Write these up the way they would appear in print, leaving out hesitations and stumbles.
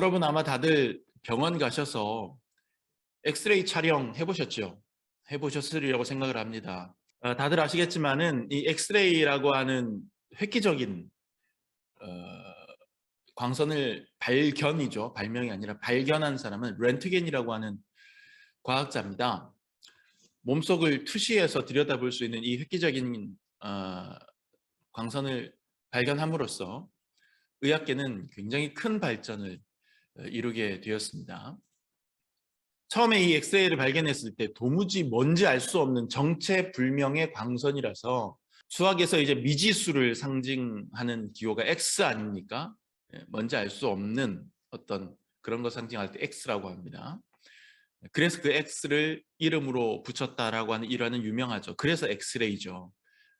여러분 아마 다들 병원 가셔서 엑스레이 촬영 해보셨죠? 해보셨으리라고 생각을 합니다. 다들 아시겠지만은 이 엑스레이라고 하는 획기적인 광선을 발견이죠. 발명이 아니라 발견한 사람은 렌트겐이라고 하는 과학자입니다. 몸속을 투시해서 들여다볼 수 있는 이 획기적인 광선을 발견함으로써 의학계는 굉장히 큰 발전을 이루게 되었습니다. 처음에 이 엑스레이를 발견했을 때 도무지 뭔지 알 수 없는 정체불명의 광선이라서 수학에서 이제 미지수를 상징하는 기호가 X 아닙니까? 뭔지 알 수 없는 어떤 그런 거 상징할 때 X라고 합니다. 그래서 그 X를 이름으로 붙였다라고 하는 일화는 유명하죠. 그래서 엑스레이죠.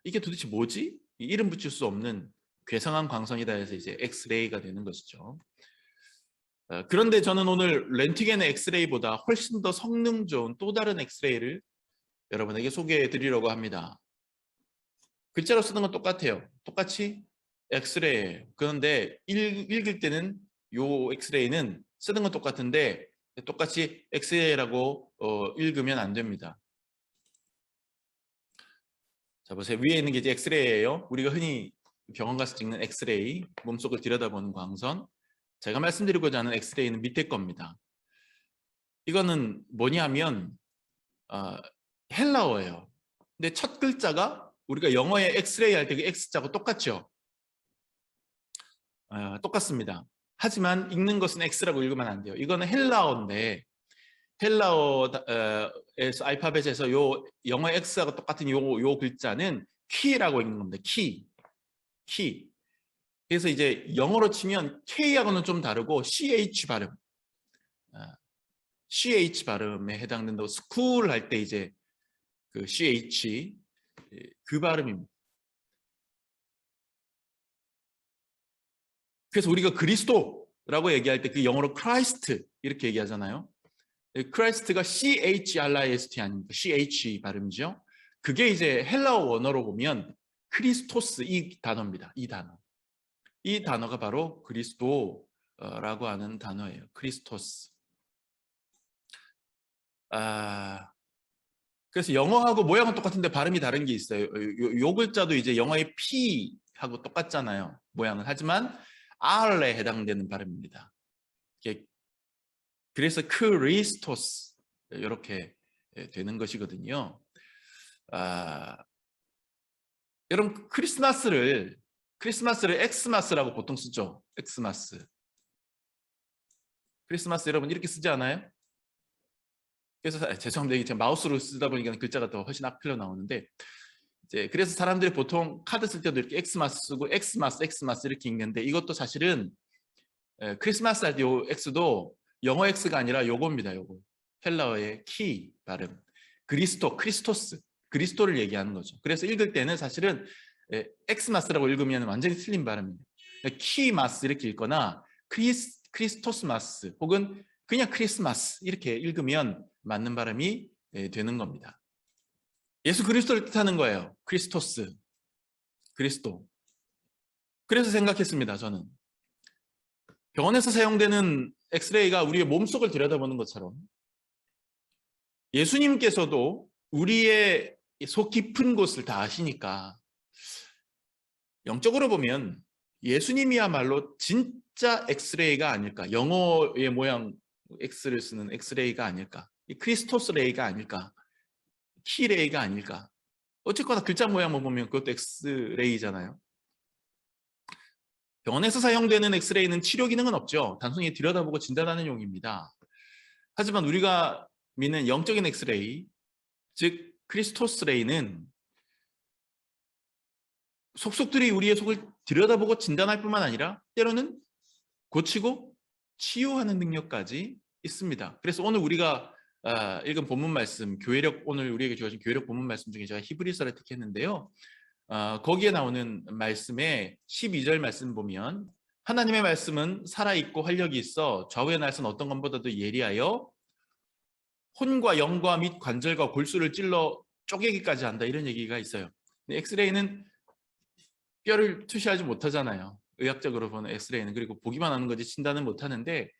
이게 도대체 뭐지? 이름 붙일 수 없는 괴상한 광선이다 해서 이제 엑스레이가 되는 것이죠. 그런데 저는 오늘 렌트겐의 엑스레이보다 훨씬 더 성능 좋은 또 다른 엑스레이를 여러분에게 소개해 드리려고 합니다. 글자로 쓰는 건 똑같아요. 똑같이 엑스레이예요. 그런데 읽을 때는 요 엑스레이는 쓰는 건 똑같은데 똑같이 엑스레이라고 읽으면 안 됩니다. 자 보세요. 위에 있는 게 이제 엑스레이예요. 우리가 흔히 병원 가서 찍는 엑스레이, 몸속을 들여다보는 광선. 제가 말씀드리고자 하는 엑스레이는 밑에 겁니다. 이거는 뭐냐면 헬라어예요. 근데 첫 글자가 우리가 영어의 엑스레이 할 때 그 X자하고 똑같죠? 똑같습니다. 하지만 읽는 것은 X라고 읽으면 안 돼요. 이거는 헬라어인데 헬라어에서 알파벳에서 요 영어 X하고 똑같은 요 글자는 키라고 읽는 겁니다. 키. 그래서 이제 영어로 치면 K하고는 좀 다르고 CH 발음. CH 발음에 해당된다고 스쿨 할 때 이제 그 CH 그 발음입니다. 그래서 우리가 그리스도라고 얘기할 때 그 영어로 크라이스트 이렇게 얘기하잖아요. 크라이스트가 CHRIST 아닙니까? CH 발음이죠. 그게 이제 헬라어 원어로 보면 크리스토스 이 단어입니다. 이 단어. 이 단어가 바로 그리스도라고 하는 단어예요. 크리스토스. 그래서 영어하고 모양은 똑같은데 발음이 다른 게 있어요. 요 글자도 이제 영어의 P하고 똑같잖아요. 모양은. 하지만 R에 해당되는 발음입니다. 그래서 크리스토스 이렇게 되는 것이거든요. 여러분 크리스마스를 엑스마스라고 보통 쓰죠. 엑스마스. 크리스마스 여러분 이렇게 쓰지 않아요? 그래서 죄송합니다. 제가 마우스로 쓰다 보니까 글자가 더 훨씬 앞으로 나오는데 이제 그래서 사람들이 보통 카드 쓸 때도 이렇게 엑스마스 쓰고 엑스마스 이렇게 읽는데 이것도 사실은 크리스마스 할 때 요 X도 영어 X가 아니라 요겁니다. 요거 헬라어의 키 발음 크리스토스 그리스도를 얘기하는 거죠. 그래서 읽을 때는 사실은 엑스마스라고 읽으면 완전히 틀린 발음입니다. 키마스 이렇게 읽거나 크리스토스마스 혹은 그냥 크리스마스 이렇게 읽으면 맞는 발음이 되는 겁니다. 예수 그리스도를 뜻하는 거예요. 크리스토스, 그리스도. 그래서 생각했습니다. 저는 병원에서 사용되는 엑스레이가 우리의 몸속을 들여다보는 것처럼 예수님께서도 우리의 속 깊은 곳을 다 아시니까 영적으로 보면 예수님이야말로 진짜 엑스레이가 아닐까. 영어의 모양 X를 쓰는 엑스레이가 아닐까. 크리스토스 레이가 아닐까. 키 레이가 아닐까. 어쨌거나 글자 모양만 보면 그것도 엑스레이잖아요. 병원에서 사용되는 엑스레이는 치료 기능은 없죠. 단순히 들여다보고 진단하는 용입니다. 하지만 우리가 믿는 영적인 엑스레이, 즉 크리스토스 레이는 속속들이 우리의 속을 들여다보고 진단할 뿐만 아니라 때로는 고치고 치유하는 능력까지 있습니다. 그래서 오늘 우리가 읽은 본문 말씀, 오늘 우리에게 주어진 교회력 본문 말씀 중에 제가 히브리서를 택했는데요. 거기에 나오는 말씀에 12절 말씀 보면 하나님의 말씀은 살아있고 활력이 있어 좌우의 날선 어떤 것보다도 예리하여 혼과 영과 및 관절과 골수를 찔러 쪼개기까지 한다 이런 얘기가 있어요. 엑스레이는 뼈를 투시하지 못하잖아요. 의학적으로 보는 엑스레이는. 그리고 보기만 하는 거지 진단은 못하는데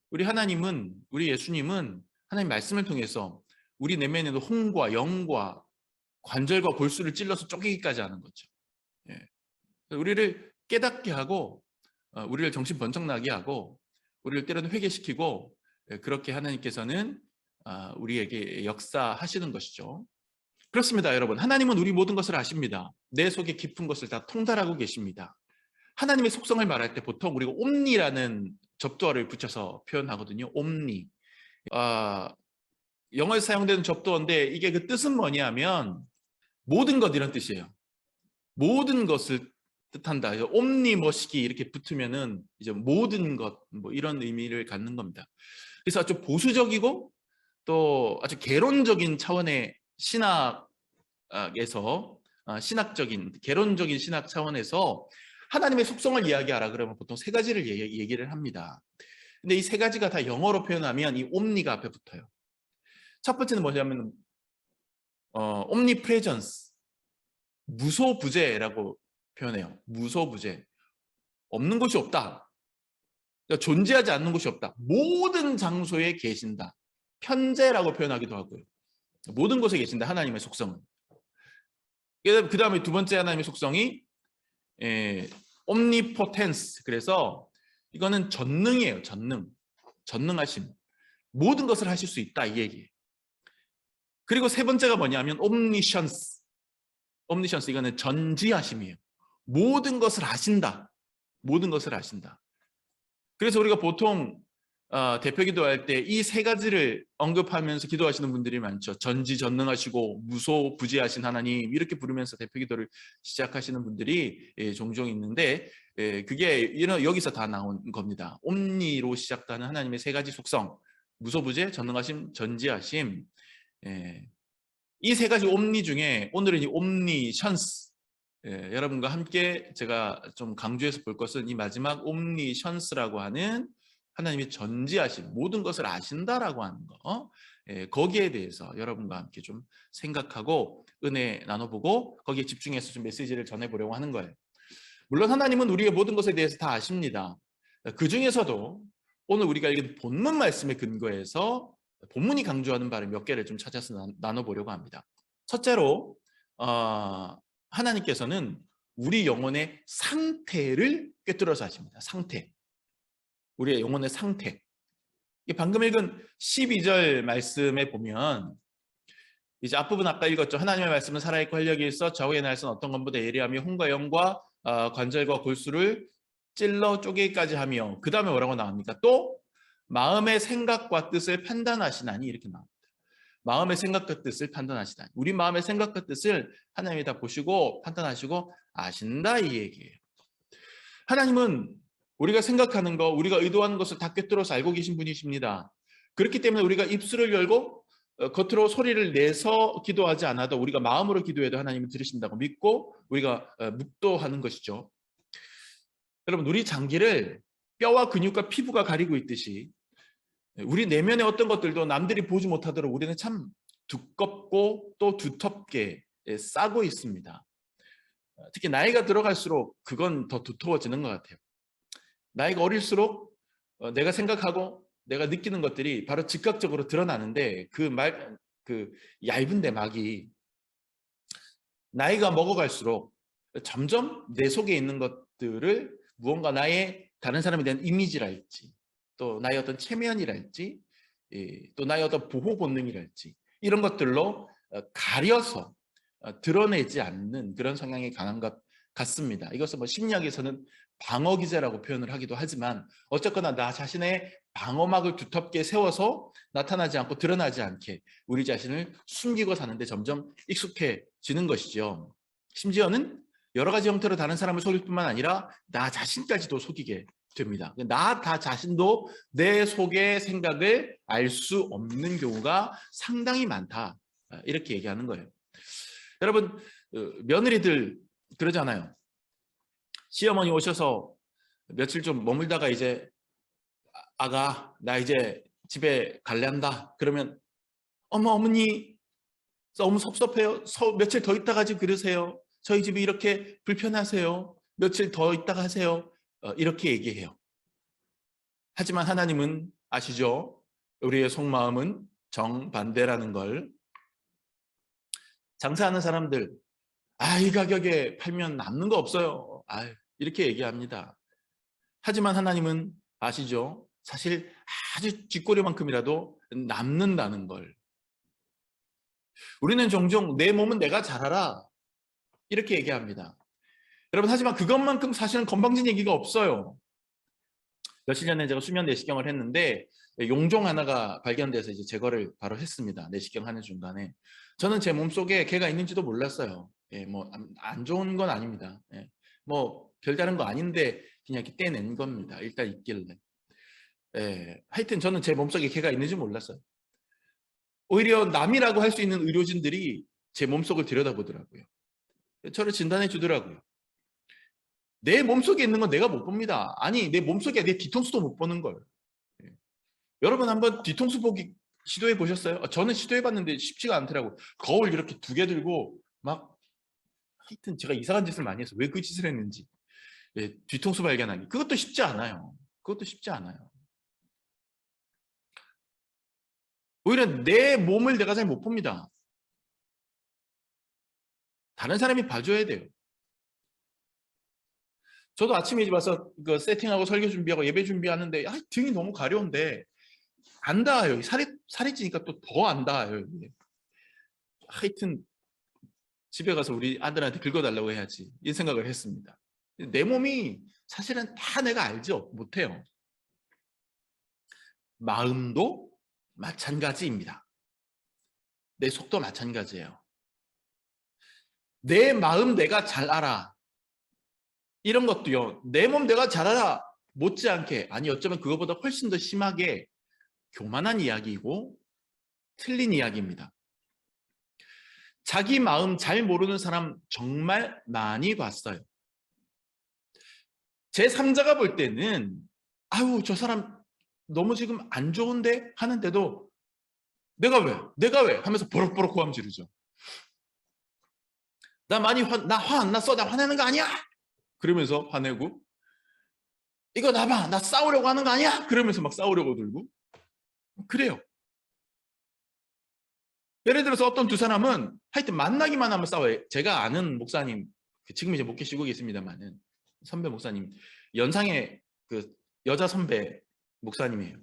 우리 예수님은 하나님 말씀을 통해서 우리 내면에도 혼과 영과 관절과 골수를 찔러서 쪼개기까지 하는 거죠. 예. 우리를 깨닫게 하고 우리를 정신 번쩍 나게 하고 우리를 때로는 회개시키고 그렇게 하나님께서는 우리에게 역사하시는 것이죠. 그렇습니다, 여러분. 하나님은 우리 모든 것을 아십니다. 내 속에 깊은 것을 다 통달하고 계십니다. 하나님의 속성을 말할 때 보통 우리가 옴니라는 접두어를 붙여서 표현하거든요. 옴니. 영어에서 사용되는 접두어인데 이게 그 뜻은 뭐냐면 모든 것 이런 뜻이에요. 모든 것을 뜻한다. 옴니머시기 이렇게 붙으면은 이제 모든 것 뭐 이런 의미를 갖는 겁니다. 그래서 아주 보수적이고 또 아주 개론적인 차원의 신학에서 신학적인 개론적인 신학 차원에서 하나님의 속성을 이야기하라 그러면 보통 세 가지를 얘기를 합니다. 근데 이 세 가지가 다 영어로 표현하면 이 옴니가 앞에 붙어요. 첫 번째는 뭐냐면 omnipresence, 무소부재라고 표현해요. 무소부재. 없는 곳이 없다. 그러니까 존재하지 않는 곳이 없다. 모든 장소에 계신다. 편재라고 표현하기도 하고요. 모든 곳에 계신다. 하나님의 속성은. 그 다음에 두 번째 하나님의 속성이 omnipotence. 그래서 이거는 전능이에요. 전능하심. 모든 것을 하실 수 있다 이 얘기예요. 그리고 세 번째가 뭐냐면 omniscience. 이거는 전지하심이에요. 모든 것을 아신다. 모든 것을 아신다. 그래서 우리가 보통 대표 기도할 때 이 세 가지를 언급하면서 기도하시는 분들이 많죠. 전지전능하시고 무소부재하신 하나님 이렇게 부르면서 대표 기도를 시작하시는 분들이 종종 있는데 그게 여기서 다 나온 겁니다. 옴니로 시작하는 하나님의 세 가지 속성, 무소부재, 전능하심, 전지하심. 이 세 가지 옴니 중에 오늘은 이 옴니션스, 여러분과 함께 제가 좀 강조해서 볼 것은 이 마지막 옴니션스라고 하는 하나님의 전지하심, 모든 것을 아신다라고 하는 거, 거기에 대해서 여러분과 함께 좀 생각하고 은혜 나눠보고 거기에 집중해서 좀 메시지를 전해보려고 하는 거예요. 물론 하나님은 우리의 모든 것에 대해서 다 아십니다. 그 중에서도 오늘 우리가 읽은 본문 말씀에 근거해서 본문이 강조하는 바를 몇 개를 좀 찾아서 나눠보려고 합니다. 첫째로 하나님께서는 우리 영혼의 상태를 꿰뚫어서 하십니다. 상태. 우리의 영혼의 상태. 방금 읽은 12절 말씀에 보면 이제 앞부분 아까 읽었죠. 하나님의 말씀은 살아있고 활력이 있어 좌우의 날선 어떤 것보다 예리하며 혼과 영과 관절과 골수를 찔러 쪼개기까지 하며 그 다음에 뭐라고 나옵니까? 또 마음의 생각과 뜻을 판단하시나니 이렇게 나옵니다. 마음의 생각과 뜻을 판단하시다니. 우리 마음의 생각과 뜻을 하나님이 다 보시고 판단하시고 아신다 이 얘기예요. 하나님은 우리가 생각하는 거, 우리가 의도하는 것을 다 꿰뚫어서 알고 계신 분이십니다. 그렇기 때문에 우리가 입술을 열고 겉으로 소리를 내서 기도하지 않아도 우리가 마음으로 기도해도 하나님은 들으신다고 믿고 우리가 묵도하는 것이죠. 여러분, 우리 장기를 뼈와 근육과 피부가 가리고 있듯이 우리 내면의 어떤 것들도 남들이 보지 못하도록 우리는 참 두껍고 또 두텁게 싸고 있습니다. 특히 나이가 들어갈수록 그건 더 두터워지는 것 같아요. 나이가 어릴수록 내가 생각하고 내가 느끼는 것들이 바로 즉각적으로 드러나는데 그 얇은 내막이 나이가 먹어갈수록 점점 내 속에 있는 것들을 무언가 나의 다른 사람에 대한 이미지랄지 또 나의 어떤 체면이랄지 또 나의 어떤 보호 본능이랄지 이런 것들로 가려서 드러내지 않는 그런 성향이 강한 것 같습니다. 이것은 심리학에서는 방어 기제라고 표현을 하기도 하지만 어쨌거나 나 자신의 방어막을 두텁게 세워서 나타나지 않고 드러나지 않게 우리 자신을 숨기고 사는데 점점 익숙해지는 것이죠. 심지어는 여러 가지 형태로 다른 사람을 속일 뿐만 아니라 나 자신까지도 속이게 됩니다. 나 자신도 내 속의 생각을 알 수 없는 경우가 상당히 많다. 이렇게 얘기하는 거예요. 여러분, 며느리들 그러잖아요. 시어머니 오셔서 며칠 좀 머물다가 이제 아가 나 이제 집에 갈래한다. 그러면 어머니 너무 섭섭해요. 며칠 더 있다 가지 그러세요. 저희 집이 이렇게 불편하세요. 며칠 더 있다가 하세요. 이렇게 얘기해요. 하지만 하나님은 아시죠? 우리의 속마음은 정반대라는 걸. 장사하는 사람들, 이 가격에 팔면 남는 거 없어요. 이렇게 얘기합니다. 하지만 하나님은 아시죠? 사실 아주 쥐꼬리만큼이라도 남는다는 걸. 우리는 종종 내 몸은 내가 잘 알아 이렇게 얘기합니다. 여러분, 하지만 그것만큼 사실은 건방진 얘기가 없어요. 며칠 전에 제가 수면 내시경을 했는데 용종 하나가 발견돼서 이제 제거를 바로 했습니다. 내시경 하는 중간에. 저는 제 몸속에 개가 있는지도 몰랐어요. 뭐 안 좋은 건 아닙니다. 뭐 별다른 거 아닌데 그냥 이렇게 떼낸 겁니다. 일단 있길래. 하여튼 저는 제 몸속에 개가 있는지 몰랐어요. 오히려 남이라고 할 수 있는 의료진들이 제 몸속을 들여다보더라고요. 저를 진단해 주더라고요. 내 몸속에 있는 건 내가 못 봅니다. 아니, 내 몸속에 내 뒤통수도 못 보는 걸. 여러분 한번 뒤통수 보기 시도해 보셨어요? 저는 시도해 봤는데 쉽지가 않더라고요. 거울 이렇게 2개 들고 막 하여튼 제가 이상한 짓을 많이 해서 왜 그 짓을 했는지. 뒤통수 발견하기. 그것도 쉽지 않아요. 그것도 쉽지 않아요. 오히려 내 몸을 내가 잘 못 봅니다. 다른 사람이 봐줘야 돼요. 저도 아침에 이제 와서 그 세팅하고 설교 준비하고 예배 준비하는데 등이 너무 가려운데 안 닿아요. 살이 찌니까 또 더 안 닿아요. 하여튼 집에 가서 우리 아들한테 긁어달라고 해야지 이 생각을 했습니다. 내 몸이 사실은 다 내가 알죠 못해요. 마음도 마찬가지입니다. 내 속도 마찬가지예요. 내 마음 내가 잘 알아. 이런 것도요. 내 몸 내가 잘 알아. 못지않게, 아니 어쩌면 그거보다 훨씬 더 심하게 교만한 이야기이고 틀린 이야기입니다. 자기 마음 잘 모르는 사람 정말 많이 봤어요. 제3자가 볼 때는 아유 저 사람 너무 지금 안 좋은데 하는데도 내가 왜 하면서 버럭버럭 고함 지르죠. 나 화 안 났어? 나 화내는 거 아니야? 그러면서 화내고, 이거 놔봐, 나 싸우려고 하는 거 아니야? 그러면서 막 싸우려고 들고 그래요. 예를 들어서 어떤 두 사람은 하여튼 만나기만 하면 싸워요. 제가 아는 목사님, 지금 이제 목회 시국에 있습니다만은 선배 목사님, 연상의 그 여자 선배 목사님이에요.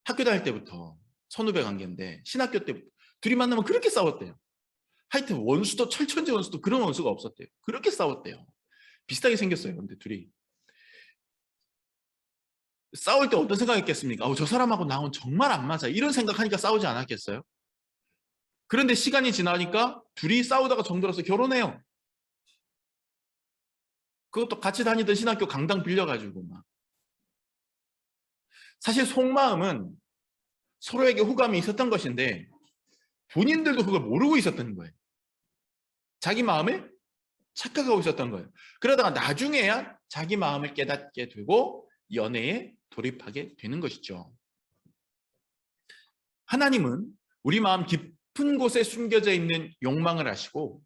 학교 다닐 때부터 선후배 관계인데 신학교 때 둘이 만나면 그렇게 싸웠대요. 하여튼 원수도 철천지 원수도 그런 원수가 없었대요. 그렇게 싸웠대요. 비슷하게 생겼어요. 근데 둘이 싸울 때 어떤 생각했겠습니까? 저 사람하고 나하고는 정말 안 맞아. 이런 생각하니까 싸우지 않았겠어요? 그런데 시간이 지나니까 둘이 싸우다가 정들어서 결혼해요. 그것도 같이 다니던 신학교 강당 빌려가지고 막. 사실 속마음은 서로에게 호감이 있었던 것인데 본인들도 그걸 모르고 있었던 거예요. 자기 마음을 착각하고 있었던 거예요. 그러다가 나중에야 자기 마음을 깨닫게 되고 연애에 돌입하게 되는 것이죠. 하나님은 우리 마음 깊은 곳에 숨겨져 있는 욕망을 아시고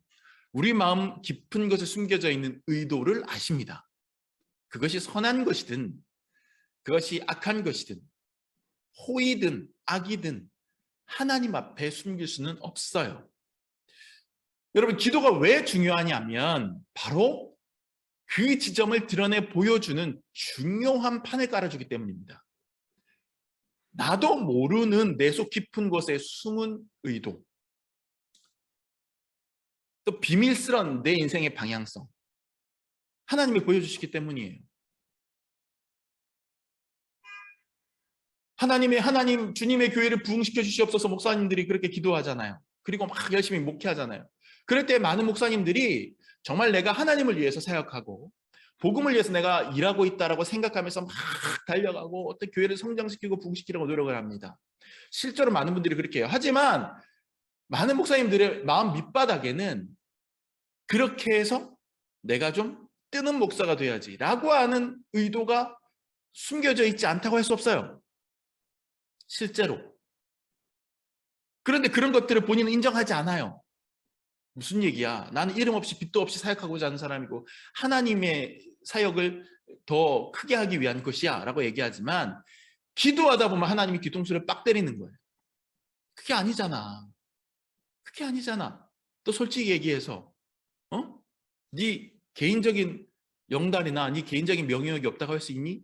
우리 마음 깊은 곳에 숨겨져 있는 의도를 아십니다. 그것이 선한 것이든 그것이 악한 것이든 호의든 악이든 하나님 앞에 숨길 수는 없어요. 여러분, 기도가 왜 중요하냐면 바로 그 지점을 드러내 보여주는 중요한 판을 깔아주기 때문입니다. 나도 모르는 내 속 깊은 곳에 숨은 의도, 또 비밀스런 내 인생의 방향성, 하나님이 보여주시기 때문이에요. 하나님 주님의 교회를 부흥시켜 주시옵소서 목사님들이 그렇게 기도하잖아요. 그리고 막 열심히 목회하잖아요. 그럴 때 많은 목사님들이 정말 내가 하나님을 위해서 사역하고 복음을 위해서 내가 일하고 있다라고 생각하면서 막 달려가고 어떤 교회를 성장시키고 부흥시키려고 노력을 합니다. 실제로 많은 분들이 그렇게 해요. 하지만 많은 목사님들의 마음 밑바닥에는 그렇게 해서 내가 좀 뜨는 목사가 돼야지 라고 하는 의도가 숨겨져 있지 않다고 할 수 없어요. 실제로. 그런데 그런 것들을 본인은 인정하지 않아요. 무슨 얘기야? 나는 이름 없이 빚도 없이 사역하고자 하는 사람이고 하나님의 사역을 더 크게 하기 위한 것이야 라고 얘기하지만 기도하다 보면 하나님이 뒤통수를 빡 때리는 거예요. 그게 아니잖아. 그게 아니잖아. 또 솔직히 얘기해서 네 개인적인 영달이나 네 개인적인 명예욕이 없다고 할 수 있니?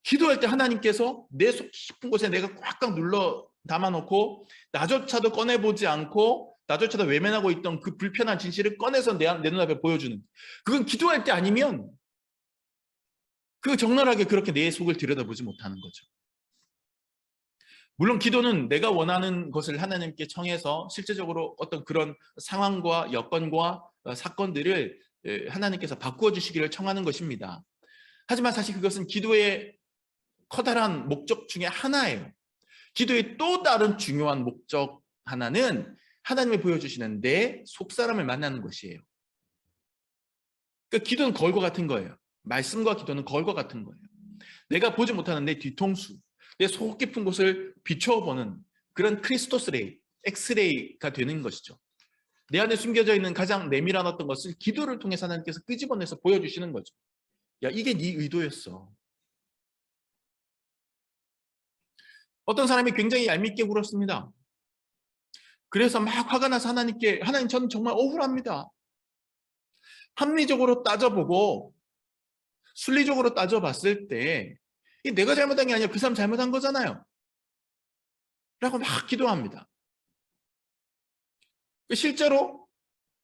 기도할 때 하나님께서 내 속 깊은 곳에 내가 꽉꽉 눌러 담아놓고 나조차도 꺼내보지 않고 나조차도 외면하고 있던 그 불편한 진실을 꺼내서 내 눈앞에 보여주는, 그건 기도할 때 아니면 그 적나라하게 그렇게 내 속을 들여다보지 못하는 거죠. 물론 기도는 내가 원하는 것을 하나님께 청해서 실제적으로 어떤 그런 상황과 여건과 사건들을 하나님께서 바꾸어 주시기를 청하는 것입니다. 하지만 사실 그것은 기도의 커다란 목적 중에 하나예요. 기도의 또 다른 중요한 목적 하나는 하나님이 보여주시는 내 속사람을 만나는 것이에요. 그러니까 기도는 거울과 같은 거예요. 말씀과 기도는 거울과 같은 거예요. 내가 보지 못하는 내 뒤통수, 내 속 깊은 곳을 비춰보는 그런 크리스토스 레이, 엑스레이가 되는 것이죠. 내 안에 숨겨져 있는 가장 내밀한 어떤 것을 기도를 통해서 하나님께서 끄집어내서 보여주시는 거죠. 야, 이게 네 의도였어. 어떤 사람이 굉장히 얄밉게 굴었습니다. 그래서 막 화가 나서 하나님께, 하나님 저는 정말 억울합니다. 합리적으로 따져보고 순리적으로 따져봤을 때 내가 잘못한 게 아니라 그 사람 잘못한 거잖아요 라고 막 기도합니다. 실제로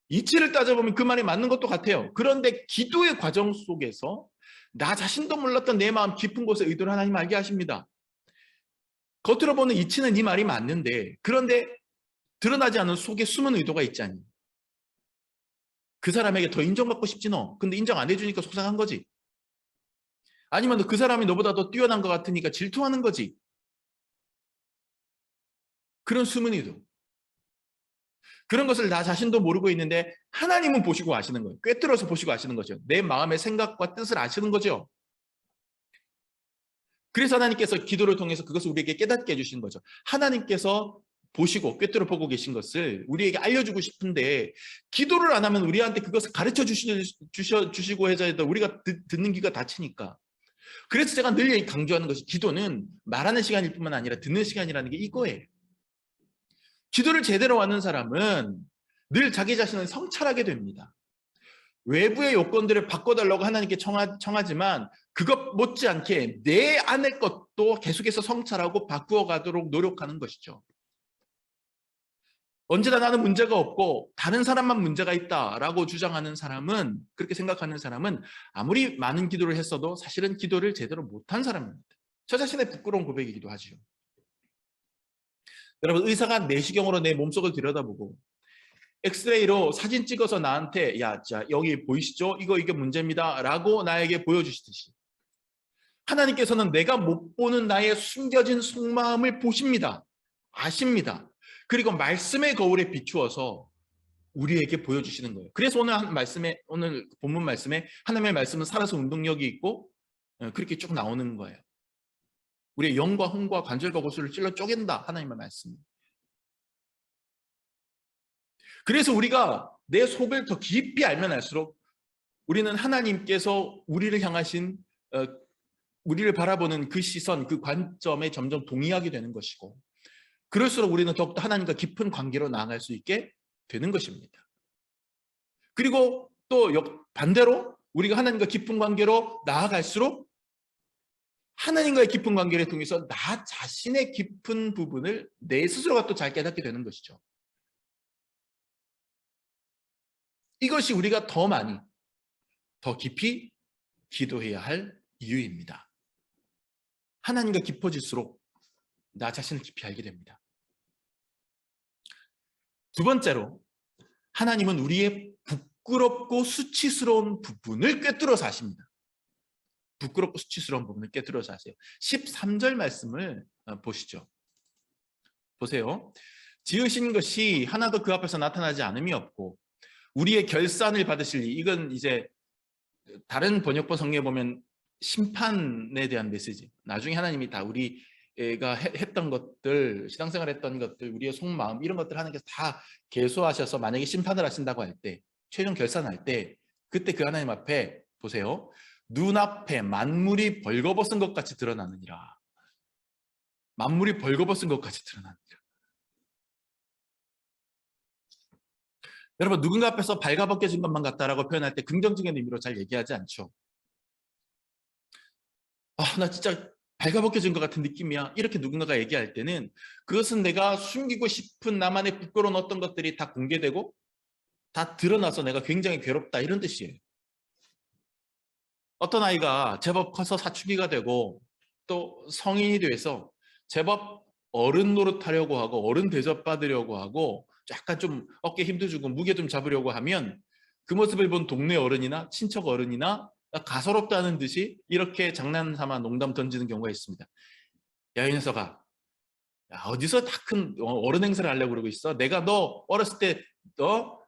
이치를 따져보면 그 말이 맞는 것도 같아요. 그런데 기도의 과정 속에서 나 자신도 몰랐던 내 마음 깊은 곳의 의도를 하나님 알게 하십니다. 겉으로 보는 이치는 이 말이 맞는데, 그런데 드러나지 않은 속에 숨은 의도가 있잖니. 그 사람에게 더 인정받고 싶지 너. 근데 인정 안 해주니까 속상한 거지. 아니면 그 사람이 너보다 더 뛰어난 것 같으니까 질투하는 거지. 그런 숨은 의도. 그런 것을 나 자신도 모르고 있는데 하나님은 보시고 아시는 거예요. 꿰뚫어서 보시고 아시는 거죠. 내 마음의 생각과 뜻을 아시는 거죠. 그래서 하나님께서 기도를 통해서 그것을 우리에게 깨닫게 해주신 거죠. 하나님께서 보시고 꿰뚫어 보고 계신 것을 우리에게 알려주고 싶은데 기도를 안 하면 우리한테 그것을 가르쳐 주시고 해서 우리가 듣는 귀가 닫히니까. 그래서 제가 늘 강조하는 것이 기도는 말하는 시간일 뿐만 아니라 듣는 시간이라는 게 이거예요. 기도를 제대로 하는 사람은 늘 자기 자신을 성찰하게 됩니다. 외부의 요건들을 바꿔달라고 하나님께 청하지만 그것 못지않게 내 안의 것도 계속해서 성찰하고 바꾸어가도록 노력하는 것이죠. 언제나 나는 문제가 없고 다른 사람만 문제가 있다라고 주장하는 사람은, 그렇게 생각하는 사람은 아무리 많은 기도를 했어도 사실은 기도를 제대로 못한 사람입니다. 저 자신의 부끄러운 고백이기도 하죠. 여러분, 의사가 내시경으로 내 몸속을 들여다보고 엑스레이로 사진 찍어서 나한테 야, 자 여기 보이시죠? 이게 문제입니다 라고 나에게 보여주시듯이 하나님께서는 내가 못 보는 나의 숨겨진 속마음을 보십니다. 아십니다. 그리고 말씀의 거울에 비추어서 우리에게 보여주시는 거예요. 그래서 오늘 본문 말씀에 하나님의 말씀은 살아서 운동력이 있고 그렇게 쭉 나오는 거예요. 우리의 영과 혼과 관절과 고수를 찔러 쪼갠다. 하나님의 말씀. 그래서 우리가 내 속을 더 깊이 알면 알수록 우리는 하나님께서 우리를 향하신 우리를 바라보는 그 시선, 그 관점에 점점 동의하게 되는 것이고, 그럴수록 우리는 더욱더 하나님과 깊은 관계로 나아갈 수 있게 되는 것입니다. 그리고 또 반대로 우리가 하나님과 깊은 관계로 나아갈수록 하나님과의 깊은 관계를 통해서 나 자신의 깊은 부분을 내 스스로가 또 잘 깨닫게 되는 것이죠. 이것이 우리가 더 많이, 더 깊이 기도해야 할 이유입니다. 하나님과 깊어질수록 나 자신을 깊이 알게 됩니다. 두 번째로, 하나님은 우리의 부끄럽고 수치스러운 부분을 꿰뚫어서 아십니다. 부끄럽고 수치스러운 부분을 꿰뚫어서 아세요. 13절 말씀을 보시죠. 보세요. 지으신 것이 하나도 그 앞에서 나타나지 않음이 없고 우리의 결산을 받으실 리, 이건 이제 다른 번역본 성경에 보면 심판에 대한 메시지. 나중에 하나님이 다 우리가 했던 것들, 신앙생활 했던 것들, 우리의 속마음 이런 것들 하나님께서 다 계수하셔서 만약에 심판을 하신다고 할 때, 최종 결산할 때, 그때 그 하나님 앞에 보세요. 눈앞에 만물이 벌거벗은 것 같이 드러나느니라. 만물이 벌거벗은 것 같이 드러나느니라. 여러분, 누군가 앞에서 발가벗겨진 것만 같다라고 표현할 때 긍정적인 의미로 잘 얘기하지 않죠. 나 진짜 발가벗겨진 것 같은 느낌이야. 이렇게 누군가가 얘기할 때는 그것은 내가 숨기고 싶은 나만의 부끄러운 어떤 것들이 다 공개되고 다 드러나서 내가 굉장히 괴롭다, 이런 뜻이에요. 어떤 아이가 제법 커서 사춘기가 되고 또 성인이 돼서 제법 어른 노릇하려고 하고 어른 대접받으려고 하고 약간 좀 어깨 힘도 주고 무게 좀 잡으려고 하면 그 모습을 본 동네 어른이나 친척 어른이나 가소롭다는 듯이 이렇게 장난삼아 농담 던지는 경우가 있습니다. 야, 이 녀석아, 야, 어디서 다 큰 어른 행세를 하려고 그러고 있어? 내가 너 어렸을 때 너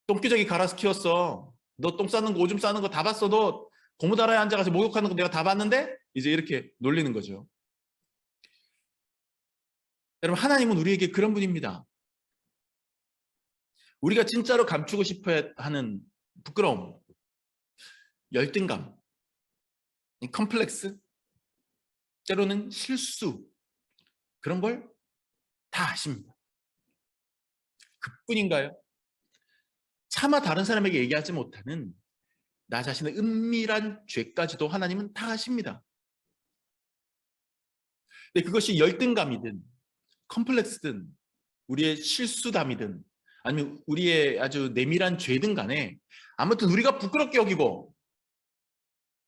똥기저귀 갈아서 키웠어. 너 똥 싸는 거, 오줌 싸는 거 다 봤어. 너 고무다라에 앉아가지고 목욕하는 거 내가 다 봤는데? 이제 이렇게 놀리는 거죠. 여러분, 하나님은 우리에게 그런 분입니다. 우리가 진짜로 감추고 싶어 하는 부끄러움, 열등감, 컴플렉스, 때로는 실수, 그런 걸 다 아십니다. 그뿐인가요? 차마 다른 사람에게 얘기하지 못하는 나 자신의 은밀한 죄까지도 하나님은 다 아십니다. 근데 그것이 열등감이든 컴플렉스든 우리의 실수담이든 아니면 우리의 아주 내밀한 죄든 간에 아무튼 우리가 부끄럽게 여기고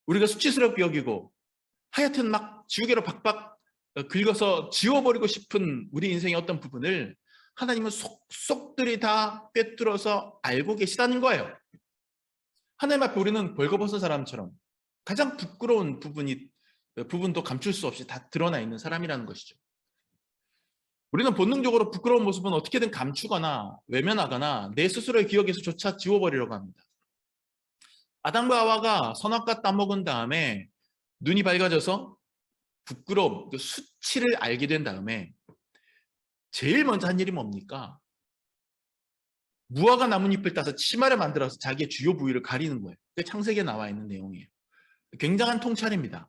우리가 수치스럽게 여기고 하여튼 막 지우개로 박박 긁어서 지워버리고 싶은 우리 인생의 어떤 부분을 하나님은 속속들이 다 꿰뚫어서 알고 계시다는 거예요. 하나님 앞에 우리는 벌거벗은 사람처럼 가장 부끄러운 부분도 감출 수 없이 다 드러나 있는 사람이라는 것이죠. 우리는 본능적으로 부끄러운 모습은 어떻게든 감추거나 외면하거나 내 스스로의 기억에서조차 지워버리려고 합니다. 아담과 하와가 선악과 따먹은 다음에 눈이 밝아져서 부끄러움, 수치를 알게 된 다음에 제일 먼저 한 일이 뭡니까? 무화과 나뭇잎을 따서 치마를 만들어서 자기의 주요 부위를 가리는 거예요. 그게 창세기에 나와 있는 내용이에요. 굉장한 통찰입니다.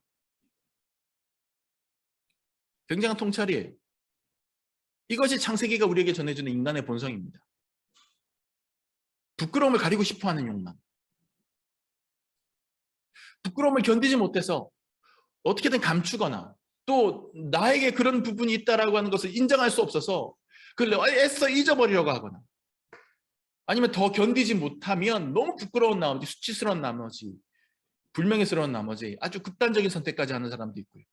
굉장한 통찰이에요. 이것이 창세기가 우리에게 전해주는 인간의 본성입니다. 부끄러움을 가리고 싶어하는 욕망. 부끄러움을 견디지 못해서 어떻게든 감추거나 또 나에게 그런 부분이 있다라고 하는 것을 인정할 수 없어서 그걸 애써 잊어버리려고 하거나 아니면 더 견디지 못하면 너무 부끄러운 나머지 수치스러운 나머지 불명예스러운 나머지 아주 극단적인 선택까지 하는 사람도 있고요.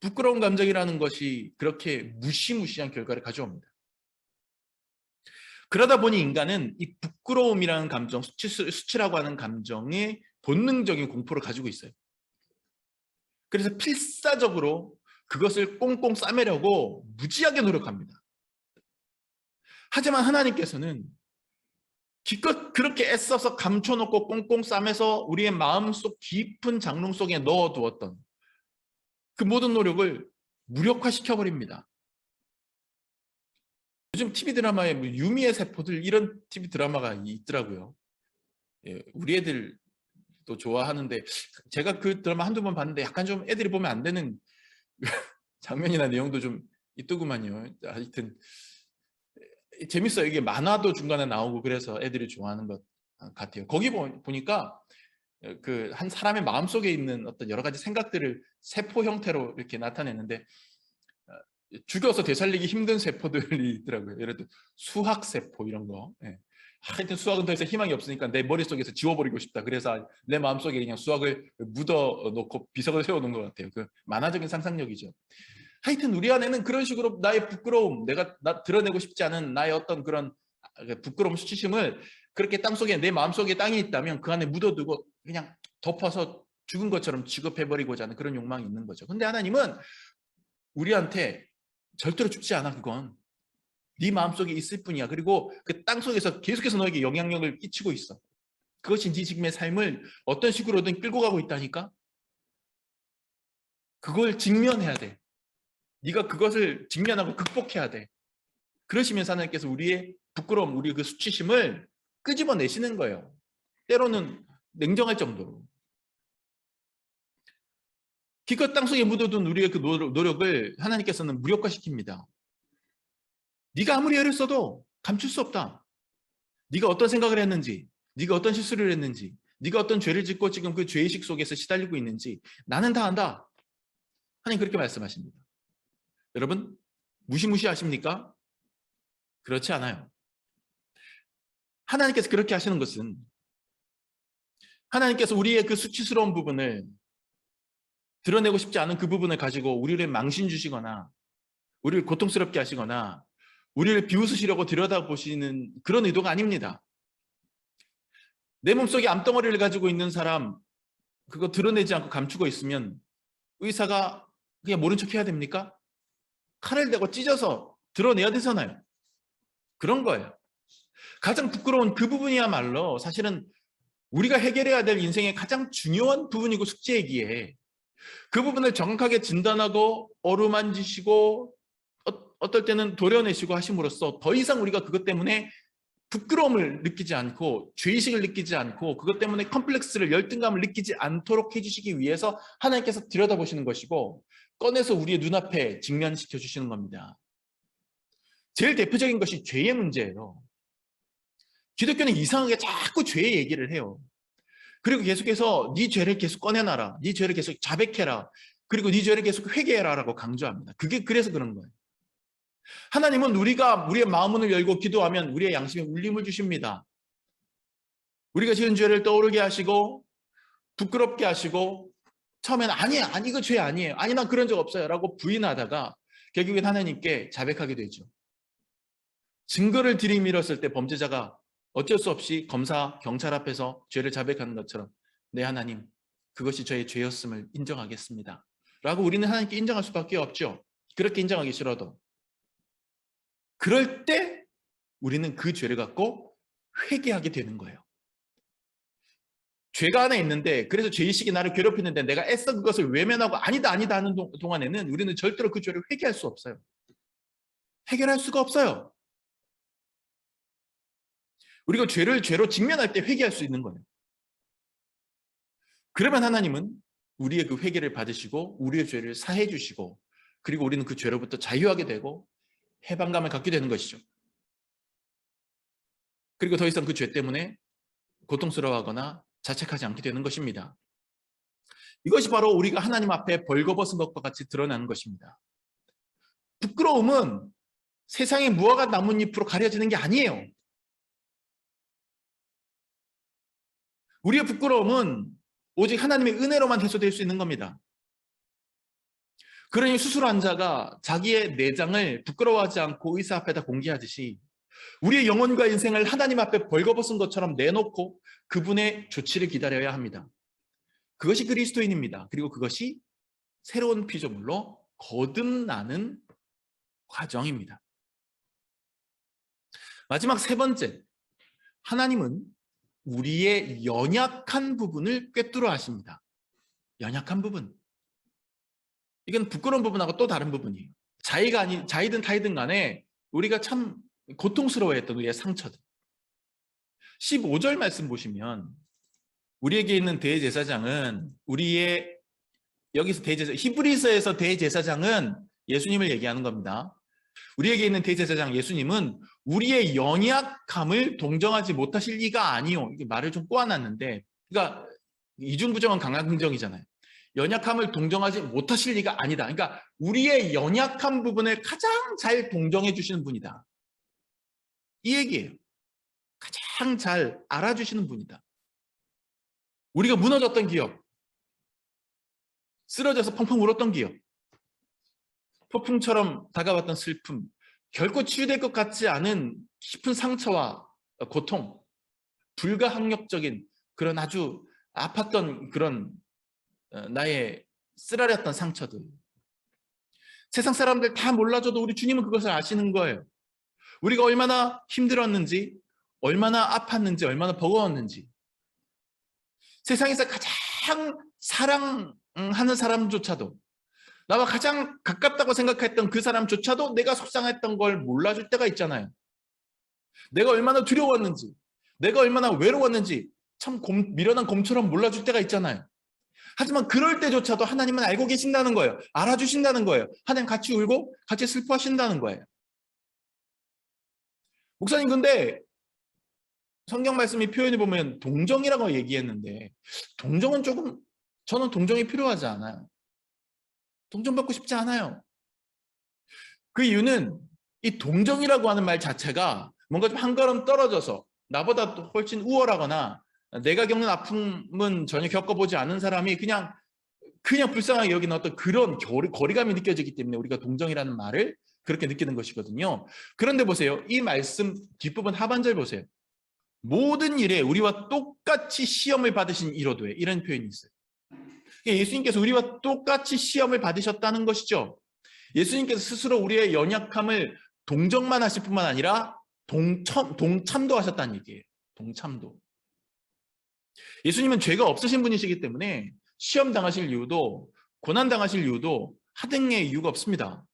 부끄러운 감정이라는 것이 그렇게 무시무시한 결과를 가져옵니다. 그러다 보니 인간은 이 부끄러움이라는 감정, 수치라고 하는 감정에 본능적인 공포를 가지고 있어요. 그래서 필사적으로 그것을 꽁꽁 싸매려고 무지하게 노력합니다. 하지만 하나님께서는 기껏 그렇게 애써서 감춰놓고 꽁꽁 싸매서 우리의 마음속 깊은 장롱 속에 넣어두었던 그 모든 노력을 무력화시켜버립니다. 요즘 TV 드라마에 유미의 세포들 이런 TV 드라마가 있더라고요. 예, 우리 애들도 좋아하는데 제가 그 드라마 한두 번 봤는데 약간 좀 애들이 보면 안 되는 장면이나 내용도 좀 있더구만요. 하여튼 재밌어요. 이게 만화도 중간에 나오고 그래서 애들이 좋아하는 것 같아요. 거기 보니까 그 한 사람의 마음속에 있는 어떤 여러 가지 생각들을 세포 형태로 이렇게 나타내는데 죽여서 되살리기 힘든 세포들이 있더라고요. 예를 들어 수학세포 이런 거. 예. 하여튼 수학은 더 이상 희망이 없으니까 내 머릿속에서 지워버리고 싶다. 그래서 내 마음속에 그냥 수학을 묻어놓고 비석을 세워놓은 것 같아요. 그 만화적인 상상력이죠. 하여튼 우리 안에는 그런 식으로 나의 부끄러움, 내가 드러내고 싶지 않은 나의 어떤 그런 부끄러움, 수치심을 그렇게 땅속에 내 마음속에 땅이 있다면 그 안에 묻어두고 그냥 덮어서 죽은 것처럼 취급해버리고자 하는 그런 욕망이 있는 거죠. 근데 하나님은 우리한테 절대로 죽지 않아. 그건 네 마음속에 있을 뿐이야. 그리고 그 땅속에서 계속해서 너에게 영향력을 끼치고 있어. 그것이 네 지금의 삶을 어떤 식으로든 끌고 가고 있다니까. 그걸 직면해야 돼. 네가 그것을 직면하고 극복해야 돼. 그러시면서 하나님께서 우리의 부끄러움, 우리의 그 수치심을 끄집어내시는 거예요. 때로는 냉정할 정도로. 기껏 땅속에 묻어둔 우리의 그 노력을 하나님께서는 무력화시킵니다. 네가 아무리 애를 써도 감출 수 없다. 네가 어떤 생각을 했는지, 네가 어떤 실수를 했는지, 네가 어떤 죄를 짓고 지금 그 죄의식 속에서 시달리고 있는지 나는 다 안다. 하나님 그렇게 말씀하십니다. 여러분, 무시무시하십니까? 그렇지 않아요. 하나님께서 그렇게 하시는 것은 하나님께서 우리의 그 수치스러운 부분을 드러내고 싶지 않은 그 부분을 가지고 우리를 망신 주시거나 우리를 고통스럽게 하시거나 우리를 비웃으시려고 들여다보시는 그런 의도가 아닙니다. 내 몸속에 암덩어리를 가지고 있는 사람 그거 드러내지 않고 감추고 있으면 의사가 그냥 모른 척 해야 됩니까? 칼을 대고 찢어서 드러내야 되잖아요. 그런 거예요. 가장 부끄러운 그 부분이야말로 사실은 우리가 해결해야 될 인생의 가장 중요한 부분이고 숙제이기에 그 부분을 정확하게 진단하고 어루만지시고 어떨 때는 도려내시고 하심으로써 더 이상 우리가 그것 때문에 부끄러움을 느끼지 않고 죄의식을 느끼지 않고 그것 때문에 컴플렉스를 열등감을 느끼지 않도록 해주시기 위해서 하나님께서 들여다보시는 것이고 꺼내서 우리의 눈앞에 직면시켜 주시는 겁니다. 제일 대표적인 것이 죄의 문제예요. 기독교는 이상하게 자꾸 죄의 얘기를 해요. 그리고 계속해서 네 죄를 계속 꺼내놔라. 네 죄를 계속 자백해라. 그리고 네 죄를 계속 회개해라 라고 강조합니다. 그게 그래서 그런 거예요. 하나님은 우리가 우리의 마음문을 열고 기도하면 우리의 양심에 울림을 주십니다. 우리가 지은 죄를 떠오르게 하시고 부끄럽게 하시고 처음에는 아니야, 아니 이거 죄 아니에요. 아니 난 그런 적 없어요 라고 부인하다가 결국엔 하나님께 자백하게 되죠. 증거를 들이밀었을 때 범죄자가 어쩔 수 없이 검사, 경찰 앞에서 죄를 자백하는 것처럼 네 하나님, 그것이 저의 죄였음을 인정하겠습니다 라고 우리는 하나님께 인정할 수밖에 없죠. 그렇게 인정하기 싫어도. 그럴 때 우리는 그 죄를 갖고 회개하게 되는 거예요. 죄가 하나 있는데 그래서 죄의식이 나를 괴롭히는데 내가 애써 그것을 외면하고 아니다 아니다 하는 동안에는 우리는 절대로 그 죄를 회개할 수 없어요. 해결할 수가 없어요. 우리가 죄를 죄로 직면할 때 회개할 수 있는 거예요. 그러면 하나님은 우리의 그 회개를 받으시고 우리의 죄를 사해 주시고 그리고 우리는 그 죄로부터 자유하게 되고 해방감을 갖게 되는 것이죠. 그리고 더 이상 그 죄 때문에 고통스러워하거나 자책하지 않게 되는 것입니다. 이것이 바로 우리가 하나님 앞에 벌거벗은 것과 같이 드러나는 것입니다. 부끄러움은 세상의 무화과 나뭇잎으로 가려지는 게 아니에요. 우리의 부끄러움은 오직 하나님의 은혜로만 해소될 수 있는 겁니다. 그러니 수술 환자가 자기의 내장을 부끄러워하지 않고 의사 앞에다 공개하듯이 우리의 영혼과 인생을 하나님 앞에 벌거벗은 것처럼 내놓고 그분의 조치를 기다려야 합니다. 그것이 그리스도인입니다. 그리고 그것이 새로운 피조물로 거듭나는 과정입니다. 마지막 세 번째, 하나님은 우리의 연약한 부분을 꿰뚫어 하십니다. 연약한 부분. 이건 부끄러운 부분하고 또 다른 부분이에요. 자이든 타이든 간에 우리가 참 고통스러워했던 우리의 상처들. 15절 말씀 보시면 우리에게 있는 대제사장은 여기서 히브리서에서 대제사장은 예수님을 얘기하는 겁니다. 우리에게 있는 대제사장 예수님은 우리의 연약함을 동정하지 못하실 리가 아니요. 이게 말을 좀 꼬아놨는데, 그러니까 이중부정은 강함정이잖아요. 연약함을 동정하지 못하실 리가 아니다. 그러니까 우리의 연약한 부분을 가장 잘 동정해 주시는 분이다. 이 얘기예요. 가장 잘 알아주시는 분이다. 우리가 무너졌던 기억, 쓰러져서 펑펑 울었던 기억, 폭풍처럼 다가왔던 슬픔, 결코 치유될 것 같지 않은 깊은 상처와 고통, 불가항력적인 그런 아주 아팠던 그런 나의 쓰라렸던 상처들. 세상 사람들 다 몰라줘도 우리 주님은 그것을 아시는 거예요. 우리가 얼마나 힘들었는지, 얼마나 아팠는지, 얼마나 버거웠는지. 세상에서 가장 사랑하는 사람조차도, 나와 가장 가깝다고 생각했던 그 사람조차도 내가 속상했던 걸 몰라줄 때가 있잖아요. 내가 얼마나 두려웠는지, 내가 얼마나 외로웠는지, 참 미련한 곰처럼 몰라줄 때가 있잖아요. 하지만 그럴 때조차도 하나님은 알고 계신다는 거예요. 알아주신다는 거예요. 하나님 같이 울고 같이 슬퍼하신다는 거예요. 목사님, 근데 성경 말씀이 표현해 보면 동정이라고 얘기했는데, 동정은 조금, 저는 동정이 필요하지 않아요. 동정받고 싶지 않아요. 그 이유는 이 동정이라고 하는 말 자체가 뭔가 좀 한 걸음 떨어져서 나보다 훨씬 우월하거나 내가 겪는 아픔은 전혀 겪어보지 않은 사람이 그냥 불쌍하게 여기는 어떤 그런 거리감이 느껴지기 때문에 우리가 동정이라는 말을 그렇게 느끼는 것이거든요. 그런데 보세요. 이 말씀 뒷부분 하반절 보세요. 모든 일에 우리와 똑같이 시험을 받으신 이로도에, 이런 표현이 있어요. 예수님께서 우리와 똑같이 시험을 받으셨다는 것이죠. 예수님께서 스스로 우리의 연약함을 동정만 하실 뿐만 아니라 동참도 하셨다는 얘기예요. 동참도. 예수님은 죄가 없으신 분이시기 때문에 시험 당하실 이유도, 고난 당하실 이유도, 하등의 이유가 없습니다.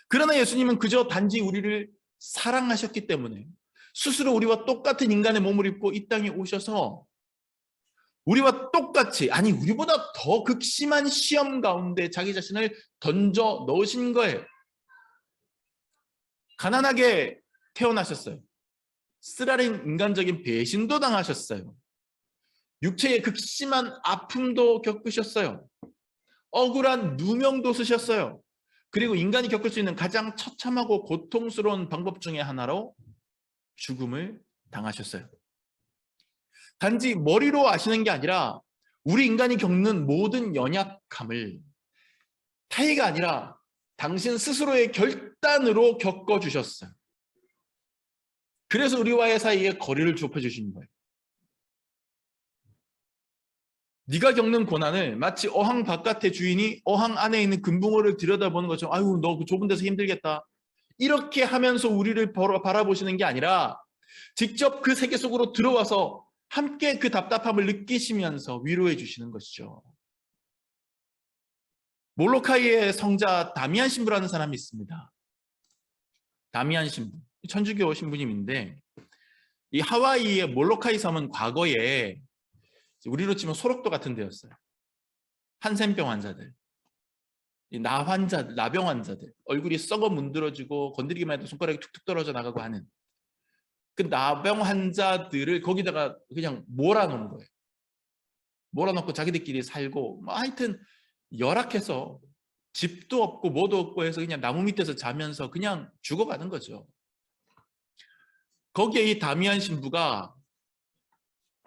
그러나 예수님은 그저 단지 우리를 사랑하셨기 때문에 스스로 우리와 똑같은 인간의 몸을 입고 이 땅에 오셔서 우리와 똑같이, 아니 우리보다 더 극심한 시험 가운데 자기 자신을 던져 넣으신 거예요. 가난하게 태어나셨어요. 쓰라린 인간적인 배신도 당하셨어요. 육체의 극심한 아픔도 겪으셨어요. 억울한 누명도 쓰셨어요. 그리고 인간이 겪을 수 있는 가장 처참하고 고통스러운 방법 중에 하나로 죽음을 당하셨어요. 단지 머리로 아시는 게 아니라 우리 인간이 겪는 모든 연약함을 타의가 아니라 당신 스스로의 결단으로 겪어주셨어요. 그래서 우리와의 사이에 거리를 좁혀주신 거예요. 네가 겪는 고난을 마치 어항 바깥의 주인이 어항 안에 있는 금붕어를 들여다보는 것처럼, 아유 너 그 좁은 데서 힘들겠다, 이렇게 하면서 우리를 바라보시는 게 아니라 직접 그 세계 속으로 들어와서 함께 그 답답함을 느끼시면서 위로해 주시는 것이죠. 몰로카이의 성자 다미안 신부라는 사람이 있습니다. 다미안 신부, 천주교 신부님인데, 이 하와이의 몰로카이 섬은 과거에 우리로 치면 소록도 같은 데였어요. 한센병 환자들, 나병 환자들, 얼굴이 썩어 문드러지고 건드리기만 해도 손가락이 툭툭 떨어져 나가고 하는 그 나병 환자들을 거기다가 그냥 몰아놓은 거예요. 몰아놓고 자기들끼리 살고, 뭐 하여튼 열악해서 집도 없고 뭐도 없고 해서 그냥 나무 밑에서 자면서 그냥 죽어가는 거죠. 거기에 이 다미안 신부가,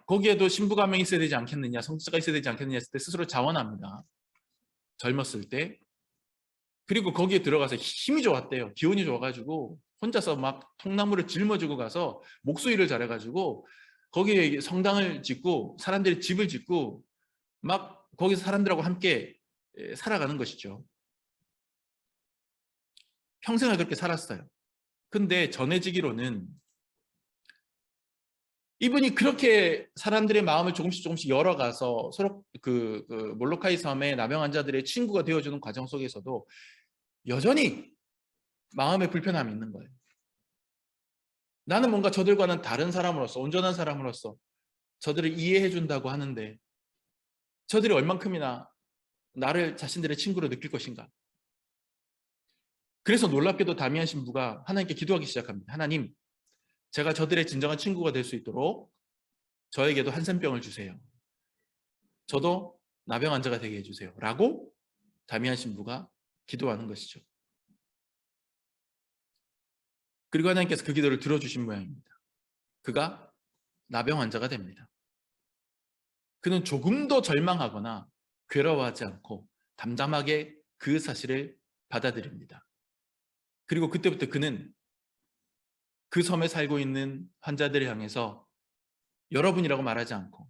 거기에도 신부가 한 명 있어야 되지 않겠느냐, 성자가 있어야 되지 않겠느냐 했을 때 스스로 자원합니다. 젊었을 때. 그리고 거기에 들어가서 힘이 좋았대요. 기운이 좋아가지고 혼자서 막 통나무를 짊어지고 가서 목수일을 잘해가지고 거기에 성당을 짓고 사람들이 집을 짓고 막 거기서 사람들하고 함께 살아가는 것이죠. 평생을 그렇게 살았어요. 근데 전해지기로는 이분이 그렇게 사람들의 마음을 조금씩 열어가서 서로 몰로카이 섬의 나병 환자들의 친구가 되어주는 과정 속에서도 여전히 마음의 불편함이 있는 거예요. 나는 뭔가 저들과는 다른 사람으로서, 온전한 사람으로서 저들을 이해해 준다고 하는데 저들이 얼만큼이나 나를 자신들의 친구로 느낄 것인가. 그래서 놀랍게도 다미안 신부가 하나님께 기도하기 시작합니다. 하나님, 제가 저들의 진정한 친구가 될 수 있도록 저에게도 한센병을 주세요. 저도 나병 환자가 되게 해주세요. 라고 다미안 신부가 기도하는 것이죠. 그리고 하나님께서 그 기도를 들어주신 모양입니다. 그가 나병 환자가 됩니다. 그는 조금도 절망하거나 괴로워하지 않고 담담하게 그 사실을 받아들입니다. 그리고 그때부터 그는 그 섬에 살고 있는 환자들을 향해서 여러분이라고 말하지 않고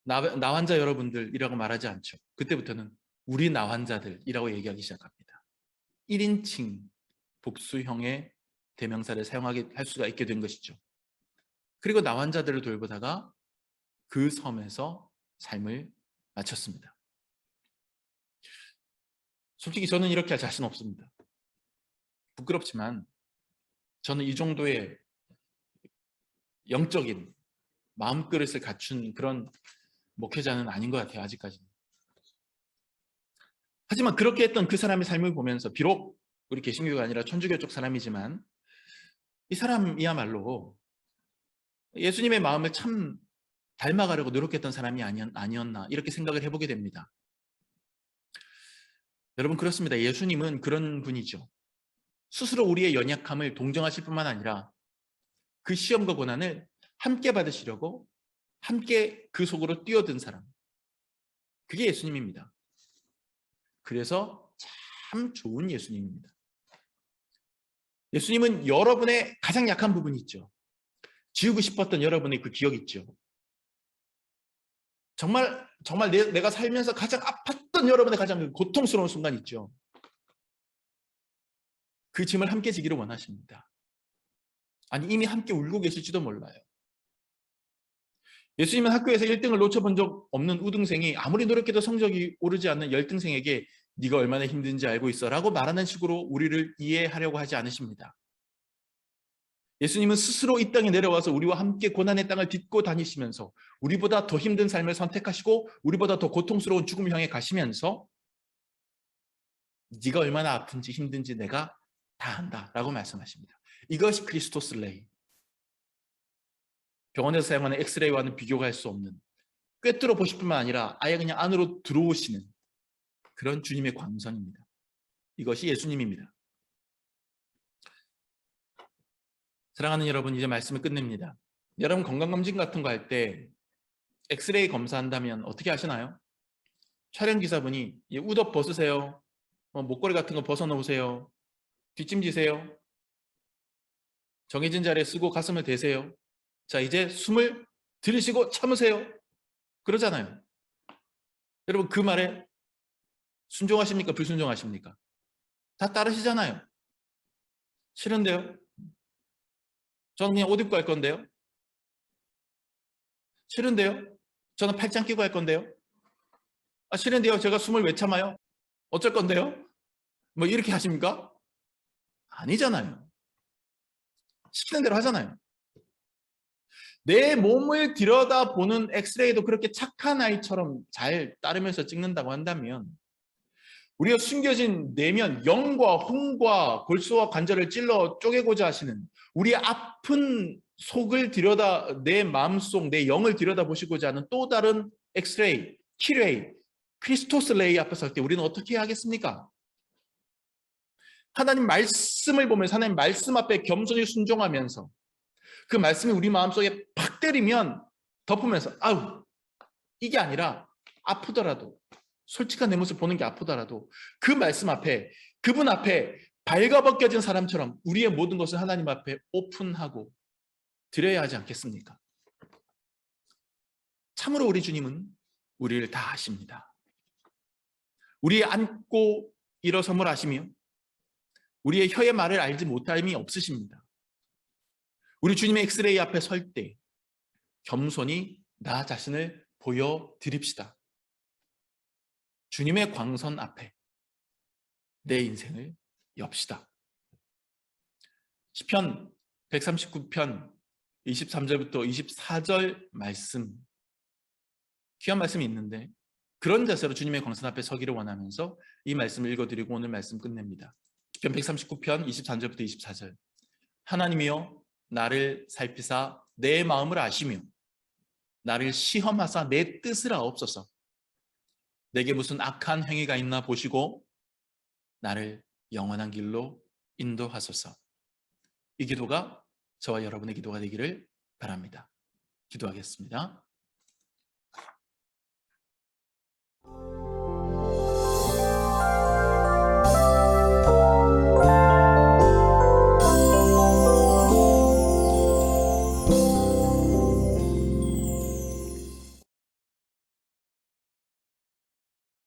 나 환자 여러분들이라고 말하지 않죠. 그때부터는 우리 나 환자들이라고 얘기하기 시작합니다. 1인칭 복수형의 대명사를 사용하게 할 수가 있게 된 것이죠. 그리고 나 환자들을 돌보다가 그 섬에서 삶을 마쳤습니다. 솔직히 저는 이렇게 할 자신 없습니다. 부끄럽지만 저는 이 정도의 영적인 마음그릇을 갖춘 그런 목회자는 아닌 것 같아요. 아직까지는. 하지만 그렇게 했던 그 사람의 삶을 보면서 비록 우리 개신교가 아니라 천주교 쪽 사람이지만 이 사람이야말로 예수님의 마음을 참 닮아가려고 노력했던 사람이 아니었나 이렇게 생각을 해보게 됩니다. 여러분 그렇습니다. 예수님은 그런 분이죠. 스스로 우리의 연약함을 동정하실 뿐만 아니라 그 시험과 고난을 함께 받으시려고 함께 그 속으로 뛰어든 사람. 그게 예수님입니다. 그래서 참 좋은 예수님입니다. 예수님은 여러분의 가장 약한 부분이 있죠. 지우고 싶었던 여러분의 그 기억 있죠. 정말 내가 살면서 가장 아팠던 여러분의 가장 고통스러운 순간 있죠. 그 짐을 함께 지기를 원하십니다. 아니 이미 함께 울고 계실지도 몰라요. 예수님은 학교에서 1등을 놓쳐본 적 없는 우등생이 아무리 노력해도 성적이 오르지 않는 열등생에게 네가 얼마나 힘든지 알고 있어 라고 말하는 식으로 우리를 이해하려고 하지 않으십니다. 예수님은 스스로 이 땅에 내려와서 우리와 함께 고난의 땅을 딛고 다니시면서 우리보다 더 힘든 삶을 선택하시고 우리보다 더 고통스러운 죽음을 향해 가시면서 네가 얼마나 아픈지 힘든지 내가 다 안다 라고 말씀하십니다. 이것이 크리스토스 레이. 병원에서 사용하는 엑스레이와는 비교가 할 수 없는, 꿰뚫어 보실 뿐만 아니라 아예 그냥 안으로 들어오시는 그런 주님의 광선입니다. 이것이 예수님입니다. 사랑하는 여러분, 이제 말씀을 끝냅니다. 여러분 건강검진 같은 거 할 때 엑스레이 검사한다면 어떻게 하시나요? 촬영기사분이 웃업 벗으세요, 목걸이 같은 거 벗어놓으세요, 뒷짐지세요, 정해진 자리에 쓰고 가슴을 대세요. 자, 이제 숨을 들이쉬고 참으세요. 그러잖아요. 여러분 그 말에 순종하십니까? 불순종하십니까? 다 따르시잖아요. 싫은데요? 저는 그냥 옷 입고 할 건데요. 싫은데요? 저는 팔짱 끼고 할 건데요. 아, 싫은데요? 제가 숨을 왜 참아요? 어쩔 건데요? 뭐 이렇게 하십니까? 아니잖아요. 시키는 대로 하잖아요. 내 몸을 들여다보는 엑스레이도 그렇게 착한 아이처럼 잘 따르면서 찍는다고 한다면 우리가 숨겨진 내면, 영과 혼과 골수와 관절을 찔러 쪼개고자 하시는 우리의 아픈 속을 들여다 내 마음속, 내 영을 들여다보시고자 하는 또 다른 엑스레이, 키레이, 크리스토스 레이 앞에 설 때 우리는 어떻게 해야 하겠습니까? 하나님 말씀을 보면서 하나님 말씀 앞에 겸손히 순종하면서 그 말씀이 우리 마음속에 팍 때리면 덮으면서 아우 이게 아니라 아프더라도 솔직한 내 모습 보는 게 아프더라도 그 말씀 앞에 그분 앞에 발가벗겨진 사람처럼 우리의 모든 것을 하나님 앞에 오픈하고 드려야 하지 않겠습니까? 참으로 우리 주님은 우리를 다 아십니다. 우리의 앉고 일어섬을 아시며 우리의 혀의 말을 알지 못함이 없으십니다. 우리 주님의 엑스레이 앞에 설 때 겸손히 나 자신을 보여드립시다. 주님의 광선 앞에 내 인생을 엽시다. 시편 139편 23절부터 24절 말씀, 귀한 말씀이 있는데 그런 자세로 주님의 광선 앞에 서기를 원하면서 이 말씀을 읽어드리고 오늘 말씀 끝냅니다. 시편 139편 23절부터 24절. 하나님이여 나를 살피사 내 마음을 아시며 나를 시험하사 내 뜻을 아옵소서. 내게 무슨 악한 행위가 있나 보시고 나를 영원한 길로 인도하소서. 이 기도가 저와 여러분의 기도가 되기를 바랍니다. 기도하겠습니다.